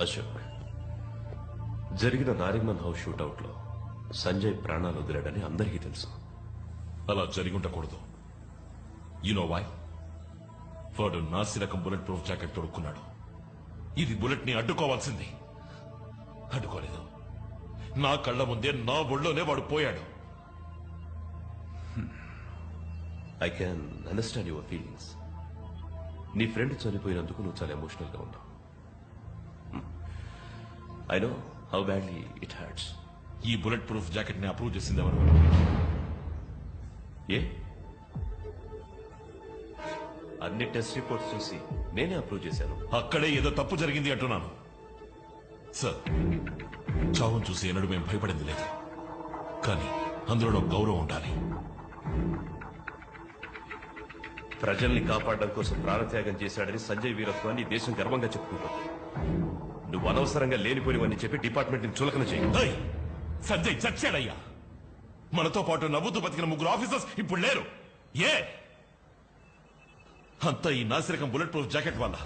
అశోక్, జరిగిన Nariman house shootout లో సంజయ్ ప్రాణాలు వదిలాడని అందరికీ తెలుసు. అలా జరిగి ఉండకూడదు. You know why? వాడు నాసి రకం బుల్లెట్ ప్రూఫ్ జాకెట్ తొడుక్కున్నాడు. ఇది బుల్లెట్ ని అడ్డుకోవాల్సింది. అడ్డుకోలేదు. నా కళ్ళ ముందే నా ఒళ్ళోనే వాడు పోయాడు. I can understand your feelings. నీ ఫ్రెండ్ చనిపోయినందుకు నువ్వు చాలా ఎమోషనల్ గా ఉన్నావు. I know how badly it hurts. ఈ బుల్లెట్ ప్రూఫ్ జాకెట్ ని అప్రూవ్ చేసింది ఎవరు? ఏ అన్ని టెస్ట్ రిపోర్ట్స్ చూసి నేనే అప్రూవ్ చేశాను. అక్కడే ఏదో తప్పు జరిగింది అంటున్నాను. సార్, చావును చూసి ఎన్నడూ మేము భయపడింది లేదు. కానీ అందులో గౌరవం ఉండాలి. ప్రజల్ని కాపాడడం కోసం ప్రాణత్యాగం చేశాడని సంజయ్ వీరత్వాన్ని ఈ దేశం గర్వంగా చెప్పుకుంటుంది. నువ్వు అనవసరంగా లేనిపోయివని చెప్పి డిపార్ట్మెంట్ ని చులకన చేయి. సంజయ్ చచ్చాడయ్యా. మనతో పాటు నవ్వుతూ బతికిన 3 ఆఫీసర్స్ ఇప్పుడు లేరు. ఏ అంతా ఈ నాసిరకం బుల్లెట్ ప్రూఫ్ జాకెట్ వల్ల.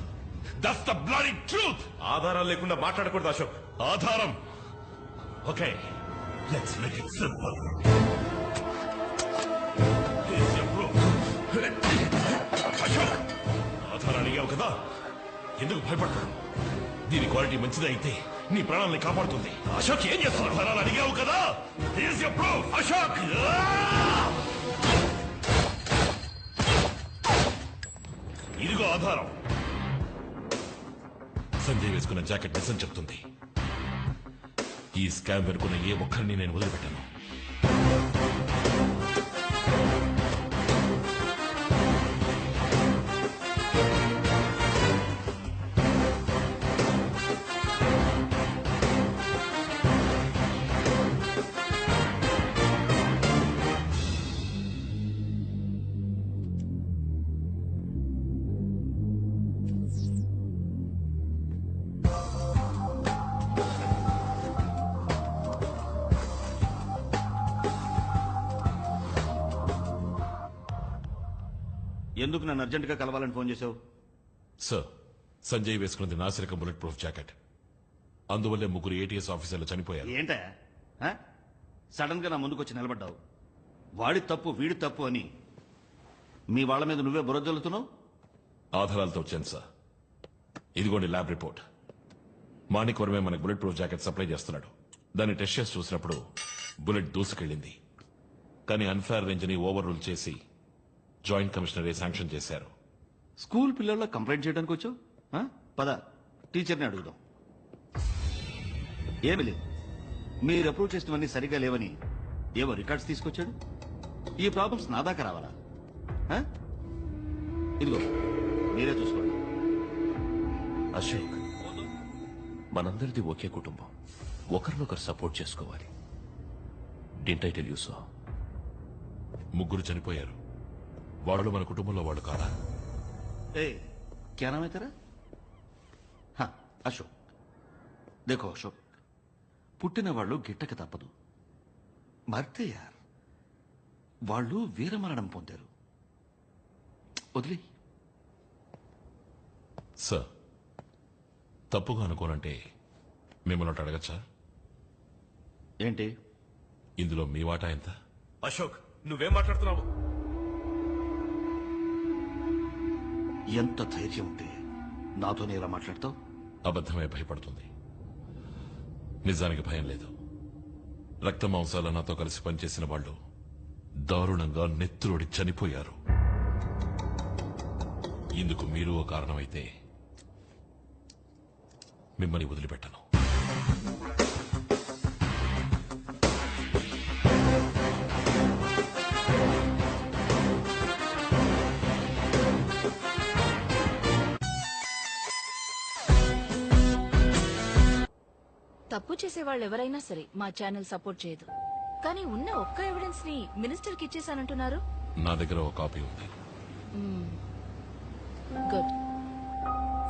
That's the bloody truth. ఆధారాలు లేకుండా మాట్లాడకూడదు అశోక్. ఆధారం okay, let's make it simple. Ashok, ఆధారాలు అడిగావు కదా, ఎందుకు భయపడతాడు? దీని క్వాలిటీ మంచిది అయితే నీ ప్రాణాలని కాపాడుతుంది. అశోక్, ఏం చేస్తున్నావు? ఆధారాలు అడిగావు కదా, హియర్స్ యువర్ ప్రూఫ్. అశోక్, ఇదిగో ఆధారం. సంజయ్ వేసుకున్న జాకెట్ నిజం చెప్తుంది. ఈ స్కామ్ వెనుకున్న ఏ ఒక్కరిని నేను వదిలిపెట్టాను. ఎందుకు నన్ను అర్జెంటుగా కలవాలని ఫోన్ చేశావు? సార్, సంజయ్ వేసుకున్నది నాసిరకం బుల్లెట్ ప్రూఫ్ జాకెట్. అందువల్లే 3 ఏటీఎస్ ఆఫీసర్లు చనిపోయారు. ఏంటా సడన్ గా నా ముందుకు వచ్చి నిలబడ్డావు? వాడి తప్పు వీడి తప్పు అని మీ వాళ్ళ మీద నువ్వే బురదలుతున్నావు. ఆధారాలతో వచ్చాను సార్. ఇదిగోండి ల్యాబ్ రిపోర్ట్. మాణిక్ వర్మే మనకు బుల్లెట్ ప్రూఫ్ జాకెట్ సప్లై చేస్తున్నాడు. దాన్ని టెస్ట్ చేసి చూసినప్పుడు బుల్లెట్ దూసుకెళ్ళింది. కానీ అన్ఫేర్ రేంజ్ ని ఓవర్ రూల్ చేసి జాయింట్ కమిషనరే శాంక్షన్ చేశారు. స్కూల్ పిల్లల్లో కంప్లైంట్ చేయడానికి వచ్చావు? పద, టీచర్ని అడుగుదాం. ఏమి లేదు, మీరు అప్రూవ్ చేసినవన్నీ సరిగా లేవని ఏవో రికార్డ్స్ తీసుకొచ్చాడు. ఈ ప్రాబ్లమ్స్ నా దాకా రావాలా? ఇదిగో మీరే చూసుకోండి. అశోక్, మనందరిది ఒకే కుటుంబం. ఒకరినొకరు సపోర్ట్ చేసుకోవాలి. Didn't I tell you so? 3 చనిపోయారు. వాళ్ళు మన కుటుంబంలో వాళ్ళు కాదా? क्या नाम है तेरा? हाँ, అశోక్. देखो అశోక్, పుట్టిన వాళ్ళు గిట్టక తప్పదు. మర్తే యార్, వాళ్ళు వీరమరణం పొందారు. వదిలే. సార్, తప్పుగా అనుకోనంటే మిమ్మల్ని ఒకటి అడగచ్చా? ఏంటి? ఇందులో మీ వాటా ఎంత? అశోక్, నువ్వేం మాట్లాడుతున్నావు? ఎంత ధైర్యం ఉంటే నాతోనే ఇలా మాట్లాడతావు? అబద్ధమే భయపడుతుంది. నిజానికి భయం లేదు. రక్త మాంసాల నాతో కలిసి పనిచేసిన వాళ్ళు దారుణంగా నెత్తురోడి చనిపోయారు. ఇందుకు మీరు ఓ కారణమైతే మిమ్మల్ని వదిలిపెట్టను. తప్పు చేసే వాళ్ళు ఎవరైనా సరే మా ఛానల్ సపోర్ట్ చేయదు. కానీ ఉన్న ఒక్క ఎవిడెన్స్ ని మినిస్టర్ కి ఇచ్చేసానంటున్నారు. నా దగ్గర ఒక కాపీ ఉంది. గుడ్.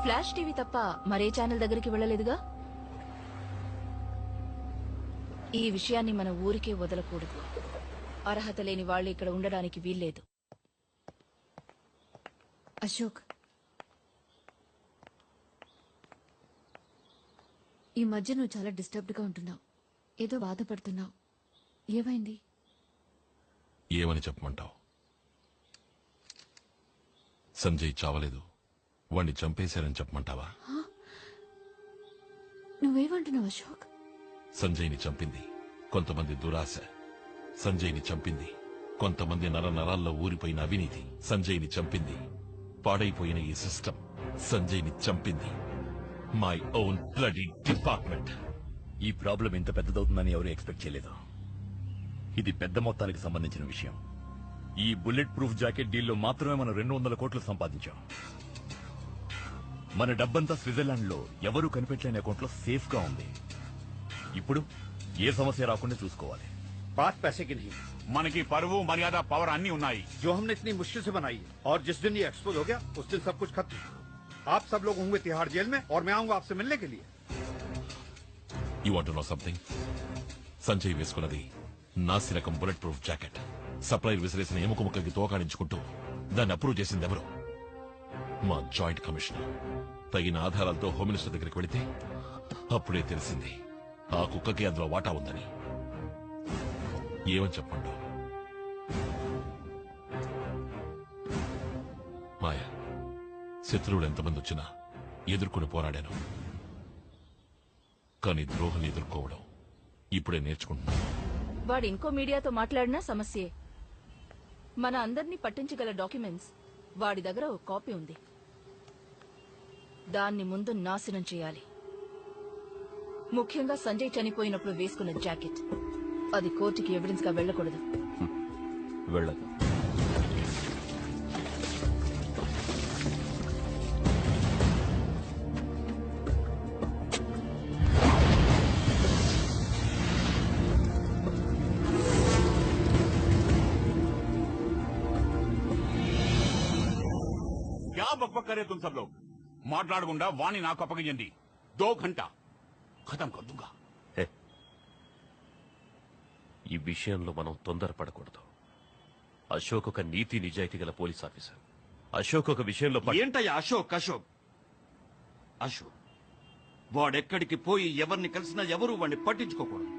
ఫ్లాష్ టీవీ తప్ప మరే ఛానల్ దగ్గరికి వెళ్ళలేదుగా. ఈ విషయాన్ని మన ఊరికే వదలకూడదు. అర్హత లేని వాళ్ళు ఇక్కడ ఉండడానికి వీల్లేదు. అశోక్, ఈ మధ్య నువ్వు చాలా డిస్టర్బ్డ్ గా ఉంటున్నావు. ఏదో బాధపడుతున్నావు. ఏమైంది? ఏమని చెప్పమంటావు? సంజయ్ చావలేదు, వాణ్ణి చంపేశారని చెప్పమంటావా? నువ్వేమంటున్నావు అశోక్? సంజయ్ని చంపింది కొంతమంది దురాశ. సంజయ్ని చంపింది కొంతమంది నరాల్లో ఊరిపోయిన అవినీతి. సంజయ్ని చంపింది పాడైపోయిన ఈ సిస్టమ్. సంజయ్ని చంపింది మై ఓన్ బ్లడీ డిపార్ట్మెంట్. ఈ ప్రాబ్లం ఇంత పెద్దదవుతుందని ఎవరు ఎక్స్పెక్ట్ చేయలేదు. ఇది పెద్ద మొత్తానికి సంబంధించిన విషయం. ఈ బుల్లెట్ ప్రూఫ్ జాకెట్ డీల్లో మాత్రమే మనం 200 కోట్లు సంపాదించాం. మన డబ్బంతా స్విట్జర్లాండ్ లో ఎవరూ కనిపెట్టలేని అకౌంట్ లో సేఫ్ గా ఉంది. ఇప్పుడు ఏ సమస్య రాకుండా చూసుకోవాలి. बात पैसे की नहीं, మనకి పరువు మర్యాద పవర్ అన్ని ఉన్నాయి. जो हमने इतनी मुश्किल से बनाई है, और जिस दिन ये एक्सपोज हो गया उस दिन सब कुछ खत्म. आप सब लोग होंगे तिहाड़ जेल में और मैं आऊंगा आपसे मिलने के लिए. You want know something? Sanjay వేసుకున్నది నాసి రకం బుల్లెట్ ప్రూఫ్ జాకెట్. సప్లైర్ విసిరేసిన ఎముక ముక్కకి తోకాడించుకుంటూ దాన్ని అప్రూవ్ చేసింది ఎవరు? మా జాయింట్ కమిషనర్. తగిన ఆధారాలతో హోమ్ మినిస్టర్ దగ్గరికి వెళితే అప్పుడే తెలిసింది ఆ కుక్కకి అందులో వాటా ఉందని. ఏమని చెప్పండు? మాయ, శత్రువులు ఎంతమంది వచ్చినా ఎదుర్కొని పోరాడాను, కానీ ద్రోహుని ఎదుర్కోవడం ఇప్పుడే నేర్చుకుంటున్నాను. వాడు ఇంకో మీడియాతో మాట్లాడినా సమస్యే. మన అందర్నీ పట్టించగల డాక్యుమెంట్స్ వాడి దగ్గర ఒక కాపీ ఉంది. దాన్ని ముందు నాశనం చేయాలి. ముఖ్యంగా సంజయ్ చనిపోయినప్పుడు వేసుకున్న జాకెట్. అది కోర్టుకి ఎవిడెన్స్ గా వెళ్ళకూడదు. వెళ్ళదు. क्या बकबक करे तुम सब लोग? మాట్లాడకుండా వాణ్ణి నాకు అప్పగించండి. 2 घंटा ఖతం కర్ దూంగా. ఈ విషయంలో మనం తొందరపడకూడదు. అశోక్ ఒక నీతి నిజాయితీ గల పోలీస్ ఆఫీసర్. అశోక్ ఒక విషయంలో ఏంటయ్యా అశోక్? అశోక్ వాడెక్కడికి పోయి ఎవరిని కలిసినా ఎవరు వాడిని పట్టించుకోకూడదు.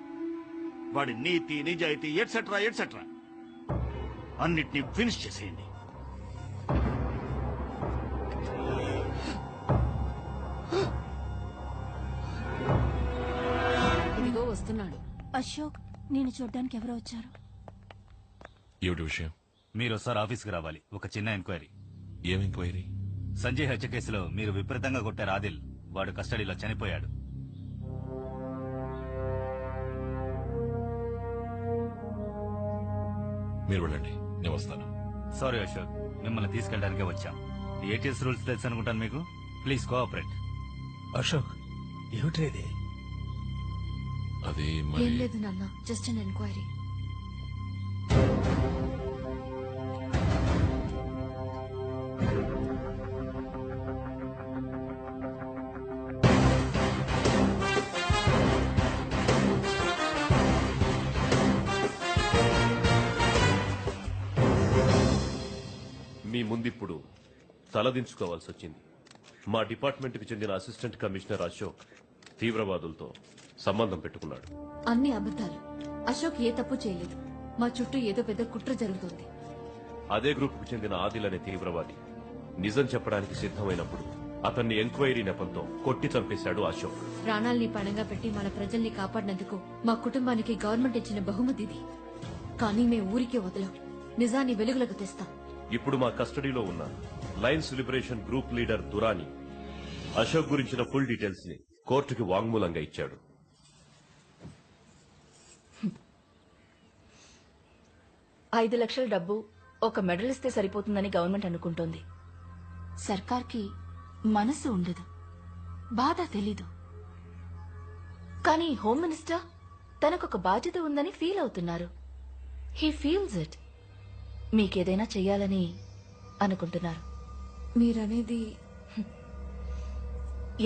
వాడి నీతి నిజాయితీ ఎట్సెట్రా ఎట్సెట్రా అన్నిటినీ ఫినిష్ చేసేయండి. ఇదిగో వస్తున్నాడు. అశోక్, నేను చూడడానికి ఎవరో వచ్చారు. ఏమిటి విషయం? మీరు ఒకసారి ఆఫీస్కి రావాలి. ఒక చిన్న ఎంక్వైరీ. ఏం ఎంక్వైరీ? సంజయ్ హత్య కేసులో మీరు విపరీతంగా కొట్టారు ఆదిల్. వాడు కస్టడీలో చనిపోయాడు. మీరు వెళ్ళండి, నేను వస్తాను. సారీ అశోక్, మిమ్మల్ని తీసుకెళ్ళడానికే వచ్చాం. ఏటీఎస్ రూల్స్ తెలుసు అనుకుంటాను మీకు. Please cooperate. अशोक ఏమిటి? అదే ఏం మరి లేదు నాన్న, జస్ట్ అన్ ఎంక్వైరీ. మీ ముందిప్పుడు తలదించుకోవాల్సి వచ్చింది. మా డిపార్ట్మెంట్కి చెందిన అసిస్టెంట్ కమిషనర్ అశోక్ తీవ్రవాదులతో సంబంధం పెట్టుకున్నాడు. అన్ని అబద్ధాలు. అశోక్ ఏ తప్పు చేయలేదు. మా చుట్టూ ఏదో పెద్ద కుట్ర జరుగుతోంది. అదే గ్రూపుకు చెందిన ఆదిల్ అనే తీవ్రవాది నిజం చెప్పడానికి సిద్ధమైనప్పుడు అతన్ని ఎంక్వైరీ నెపంతో కొట్టి చంపేశాడు అశోక్. ప్రాణాల్ని పణంగా పెట్టి మన ప్రజల్ని కాపాడినందుకు మా కుటుంబానికి గవర్నమెంట్ ఇచ్చిన బహుమతి ఇది. కానీ మేము ఊరికే వదలం. నిజాన్ని వెలుగులకు తెస్తాం. ఇప్పుడు మా కస్టడీలో ఉన్న Lions liberation group leader Durani Ashok గురించిన ఫుల్ డీటెయిల్స్ ని కోర్టుకి వాంగ్మూలంగా ఇచ్చాడు. $5 లక్షల డబ్బు ఒక మెడల్ ఇస్తే సరిపోతుందని గవర్నమెంట్ అనుకుంటోంది. సర్కార్కి మనసు ఉండదు, బాధ తెలీదు. కానీ హోమ్ మినిస్టర్ తనకొక బాధ్యత ఉందని ఫీల్ అవుతున్నారు. He feels it. మీకేదైనా చెయ్యాలని అనుకుంటున్నారు. మీరనేది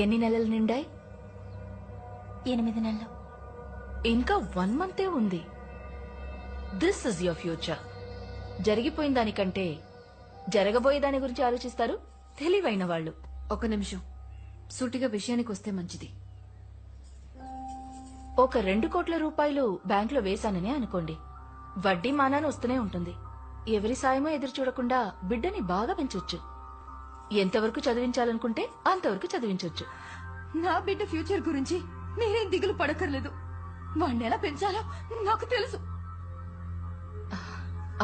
ఎన్ని నెలలు నిండాయి? 8 నెలలు. ఇంకా 1 మంతే ఉంది. This is your future. జరిగిపోయిన దానికంటే జరగబోయే దాని గురించి ఆలోచిస్తారు తెలివైన వాళ్ళు. ఒక నిమిషం, సూటిగా విషయానికి వస్తే మంచిది. ఒక 2 కోట్ల రూపాయలు బ్యాంకులో వేశానని అనుకోండి. వడ్డీ మానాన్ని వస్తూనే ఉంటుంది. ఎవరి సాయమో ఎదురు చూడకుండా బిడ్డని బాగా పెంచొచ్చు. ఎంతవరకు చదివించాలనుకుంటే అంతవరకు చదివించొచ్చు. నా బిడ్డ ఫ్యూచర్ గురించి మీరేం దిగులు పడక్కర్లేదు. వాణ్ణి ఎలా పెంచాలో నాకు తెలుసు.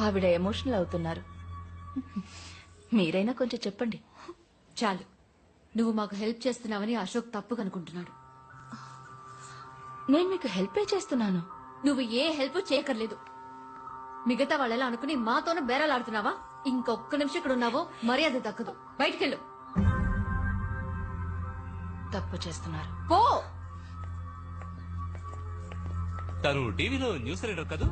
ఆవిడ ఎమోషనల్ అవుతున్నారు. మీరైనా కొంచెం చెప్పండి. చాలు, నువ్వు మాకు హెల్ప్ చేస్తున్నావని అశోక్ తప్పుగా అనుకుంటున్నాడు. నేను మీకు హెల్పే చేస్తున్నాను. నువ్వు ఏ హెల్ప్ చేయక్కర్లేదు. మిగతా వాళ్ళెలా అనుకుని మాతోనే బేరాలాడుతున్నావా? ఇంకొక్క నిమిషం ఇక్కడ ఉన్నావో మర్యాద దక్కదు. బయటికెళ్ళు. తప్పు చేస్తున్నారు. పో. తను టీవీలో న్యూస్ రీడర్ కదూ?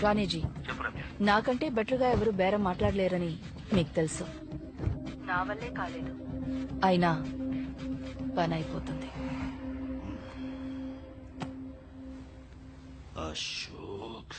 రాణేజీ, నాకంటే బెటర్ గా ఎవరు బేరం మాట్లాడలేరని మీకు తెలుసు. నా వల్లే కాలేదు, అయినా పని అయిపోతుంది. అశోక్,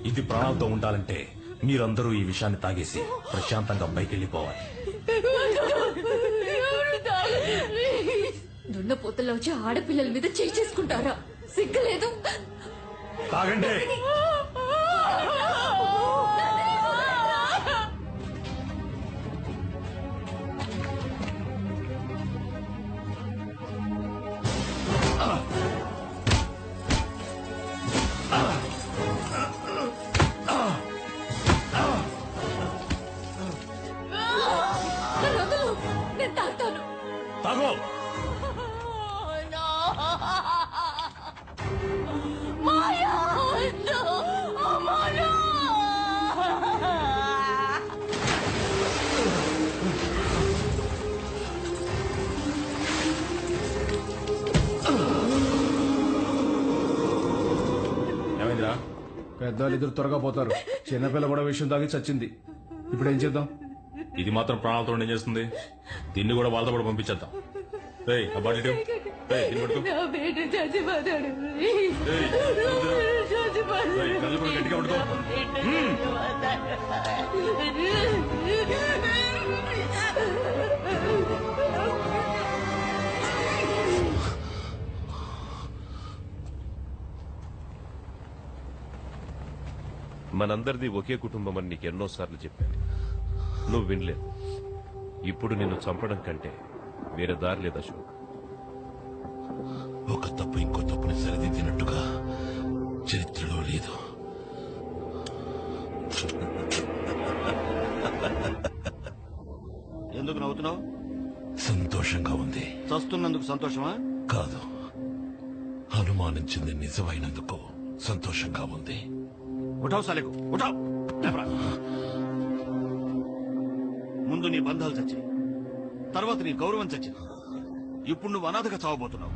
ఇది ప్రాణాలతో ఉండాలంటే మీరందరూ ఈ విషయాన్ని తాగేసి ప్రశాంతంగా పైకెళ్ళిపోవాలి. దున్నపోతల్లో వచ్చి ఆడపిల్లల మీద చేయి చేసుకుంటారా? సిగ్గులేదు? తాగండి. నేను తాగుతాను. తాగో. ఏమైందిరా? పెద్దవాళ్ళు ఇద్దరు త్వరగా పోతారు. చిన్నపిల్ల కూడా విషయం తాగి చచ్చింది. ఇప్పుడు ఏం చేద్దాం? ఇది మాత్రం ప్రాణాలతో ఏం చేస్తుంది? దీన్ని కూడా వాళ్ళతో కూడా పంపించేద్దాం. రేయ్, ఆ బాటిల్ ఇటు. రేయ్, దీన్ని పట్టుకో. రేయ్, కళ్ళు కూడా గట్టిగా పట్టుకో. మనందరిది ఒకే కుటుంబం అని నీకు ఎన్నోసార్లు చెప్పాను. నువ్వు వినలేదు. ఇప్పుడు నిన్ను చంపడం కంటే వేరే దారి లేదు అశోక్. ఒక తప్పు ఇంకో తప్పుని సరిదిద్దినట్టుగా చరిత్రలో లేదు. ఎందుకు నవ్వుతున్నావు? సంతోషంగా ఉంది. చస్తున్నందుకు సంతోషమా? కాదు, అనుమానించింది నిజమైనందుకు సంతోషంగా ఉంది. ఉఠావు సాలేకు, ఉఠావు. లేపరా. ముందు నీ బంధాలు చచ్చాయి, తర్వాత నీ గౌరవం చచ్చింది. ఇప్పుడు నువ్వు అనాథగా చావబోతున్నావు.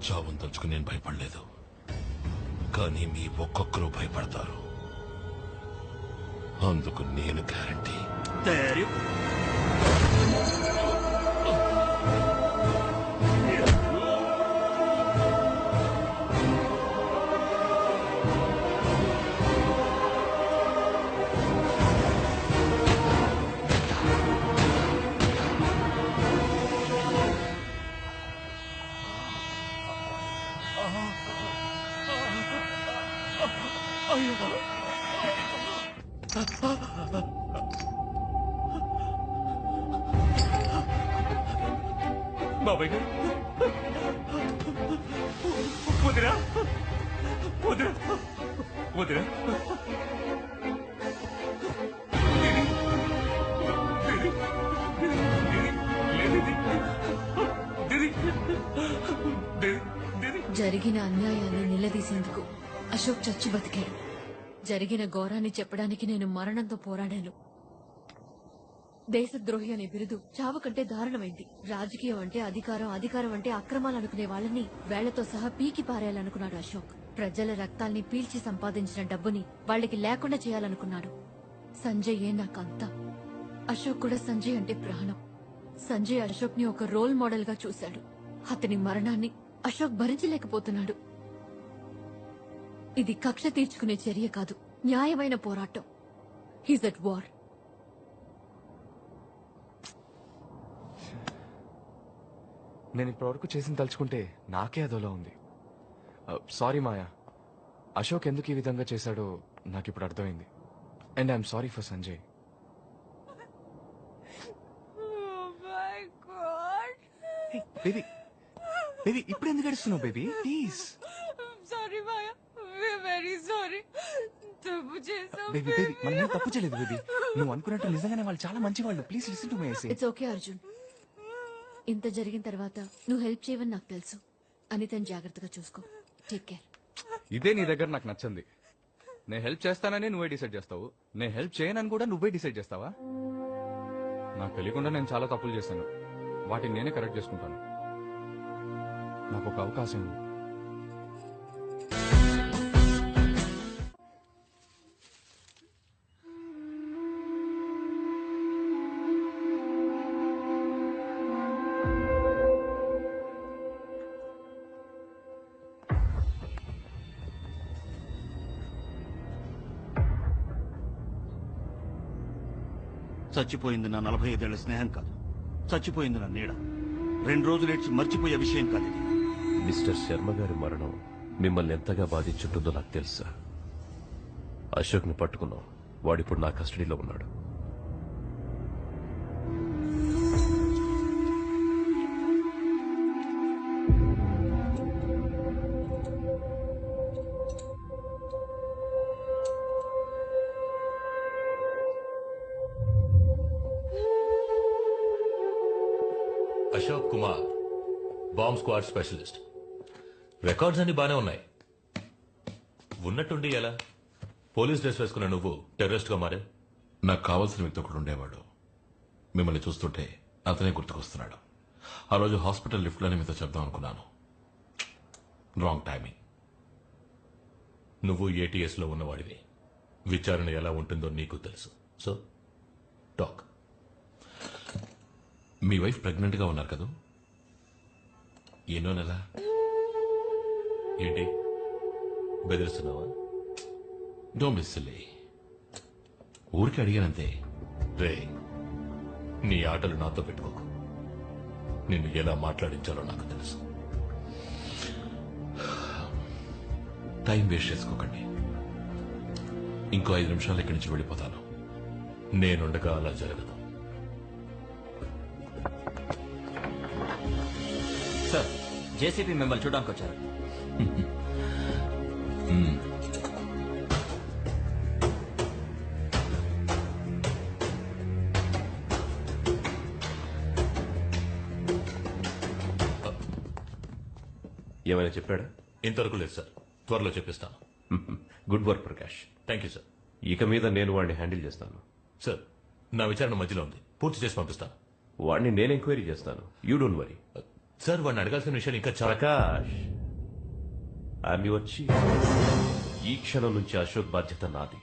చావును తలుచుకుని నేను భయపడలేదు, కానీ మీ ఒక్కొక్కరు భయపడతారు. అందుకు నేను గ్యారంటీ. బాబాయ్ గారు వదిరా వదిరా వదిరా జరిగిన అన్యాయాన్ని నిలదీసేందుకు అశోక్ చచ్చి బతికాడు. జరిగిన ఘోరాన్ని చెప్పడానికి నేను మరణంతో పోరాడాను. దేశద్రోహి అనే బిరుదు చావు కంటే దారుణమైంది. రాజకీయం అంటే అధికారం, అధికారం అంటే అక్రమాలు అనుకునే వాళ్ళని వేళ్లతో సహా పీకి పారేయాలనుకున్నాడు అశోక్. ప్రజల రక్తాల్ని పీల్చి సంపాదించిన డబ్బుని వాళ్ళకి లేకుండా చేయాలనుకున్నాడు. సంజయ్ నాకంతా. అశోక్ కూడా సంజయ్ అంటే ప్రాణం. సంజయ్ అశోక్ ని ఒక రోల్ మోడల్ గా చూశాడు. అతని మరణాన్ని అశోక్ భరించలేకపోతున్నాడు. ఇది కక్ష తీర్చుకునే చర్య కాదు, న్యాయమైన పోరాటం. He's at war. నేను ఇప్పటివరకు చేసిన తలుచుకుంటే నాకే అదోలా ఉంది. సారీ మాయా, అశోక్ ఎందుకు ఈ విధంగా చేశాడో నాకు ఇప్పుడు అర్థమైంది. And I'm sorry for Sanjay. Baby baby ఇప్పుడు ఎందుకు గడుస్తున్నావు baby? Please. Sorry Maya, very sorry. తప్పు చేసాం బేబీ బేబీ మనం ఏం తప్పు చేయలేదు బేబీ. నువ్వు అనుకున్నట్టు నిజంగానే వాళ్ళు చాలా మంచి వాళ్ళు. Please listen to my say. It's okay Arjun. ఇంత జరిగిన తర్వాత నువ్వు హెల్ప్ చేయవని నాకు తెలుసు. అనితని జాగ్రత్తగా చూసుకో. Take care. ఇదే నీ దగ్గర నాకు నచ్చింది. నేను హెల్ప్ చేస్తానని నువ్వే డిసైడ్ చేస్తావు, నేను హెల్ప్ చేయనని కూడా నువ్వే డిసైడ్ చేస్తావా? నాకు తెలియకుండా నేను చాలా తప్పులు చేశాను, వాటిని నేనే కరెక్ట్ చేసుకుంటాను. నాకు ఒక అవకాశం ఇవ్వు. చచ్చిపోయింది నా 45 ఏళ్ల స్నేహం కాదు, చచ్చిపోయింది నా నీడ. 2 రోజులు ఏడ్చి మర్చిపోయే విషయం కాదు ఇది. మిస్టర్ శర్మ గారి మరణం మిమ్మల్ని ఎంతగా బాధించుంటుందో నాకు తెలుసా. అశోక్ని పట్టుకున్నాం, వాడిప్పుడు నా కస్టడీలో ఉన్నాడు. Ashok Kumar, bomb squad specialist. Records అన్ని బానే ఉన్నాయి. ఉన్నట్టుండి ఎలా పోలీస్ డ్రెస్ వేసుకున్న నువ్వు టెర్రరిస్ట్ గా మారే? నాకు కావాల్సిన వ్యక్తి ఒకడు ఉండేవాడు. మిమ్మల్ని చూస్తుంటే అతనే గుర్తుకొస్తున్నాడు. ఆ రోజు హాస్పిటల్ లిఫ్ట్ లోనే మీతో చెప్దాం అనుకున్నాను. Wrong timing. నువ్వు ఏటీఎస్ లో ఉన్నవాడివి. విచారణ ఎలా ఉంటుందో నీకు తెలుసు. So talk. మీ వైఫ్ ప్రెగ్నెంట్ గా ఉన్నారు కదా? ఎన్నో నెల? ఏంటి బెదిరిస్తున్నావా? Don't be silly. ఊరికి అడిగానంతే. రే, నీ ఆటలు నాతో పెట్టుకోకు. నిన్ను ఎలా మాట్లాడించాలో నాకు తెలుసు. టైం వేస్ట్ చేసుకోకండి. ఇంకో 5 నిమిషాలు ఇక్కడి నుంచి వెళ్ళిపోతాను. నేనుండగా అలా జరగదు. సార్, జేసీపీ మిమ్మల్ని చూడడానికి వచ్చారు. ఏమైనా చెప్పాడా? ఇంతవరకు లేదు సార్, త్వరలో చెప్పిస్తాను. Good work Prakash. Thank you sir. ఇక మీద నేను వాడిని హ్యాండిల్ చేస్తాను. సార్, నా విచారణ మధ్యలో ఉంది, పూర్తి చేసి పంపిస్తాను. వాడిని నేను ఎంక్వైరీ చేస్తాను. You don't worry. సార్, వాడిని అడగాల్సిన విషయాలు ఇంకా చాలా. Prakash, I'm your chief. ఈ క్షణం నుంచి అశోక్ బాధ్యత నాది.